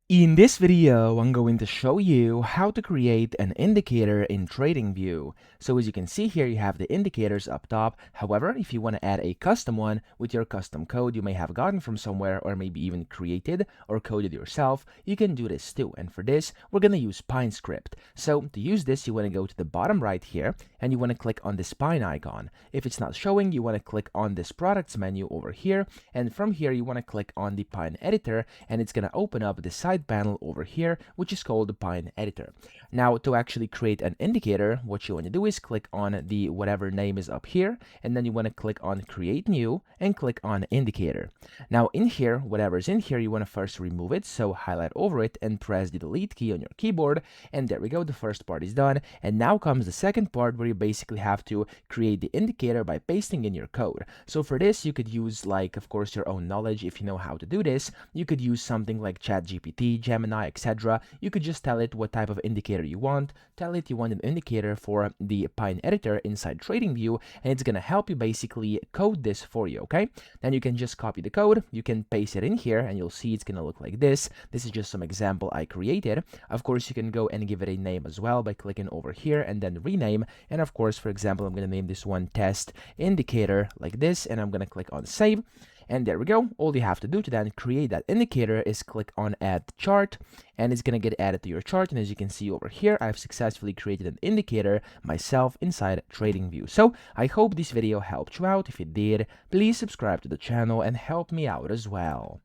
In this video, I'm going to show you how to create an indicator in TradingView. So as you can see here, you have the indicators up top. However, if you want to add a custom one with your custom code you may have gotten from somewhere or maybe even created or coded yourself, you can do this too. And for this, we're going to use Pine script. So to use this, you want to go to the bottom right here and you want to click on this Pine icon. If it's not showing, you want to click on this products menu over here. And from here, you want to click on the Pine editor and it's going to open up the side panel over here, which is called the Pine editor. Now, to actually create an indicator, what you want to do is click on the whatever name is up here, and then you want to click on create new and click on indicator. Now in here, whatever's in here, you want to first remove it, so highlight over it and press the delete key on your keyboard, and there we go, the first part is done. And now comes the second part where you basically have to create the indicator by pasting in your code. So for this, you could use, like, of course, your own knowledge. If you know how to do this, you could use something like ChatGPT, Gemini, etc. You could just tell it what type of indicator you want. Tell it you want an indicator for the Pine editor inside TradingView, and it's gonna help you basically code this for you, okay? Then you can just copy the code, you can paste it in here, and you'll see it's gonna look like this. This is just some example I created. Of course, you can go and give it a name as well by clicking over here and then rename. And of course, for example, I'm gonna name this one test indicator like this, and I'm gonna click on save. And there we go. All you have to do to then create that indicator is click on add chart, and it's going to get added to your chart. And as you can see over here, I've successfully created an indicator myself inside TradingView. So I hope this video helped you out. If it did, please subscribe to the channel and help me out as well.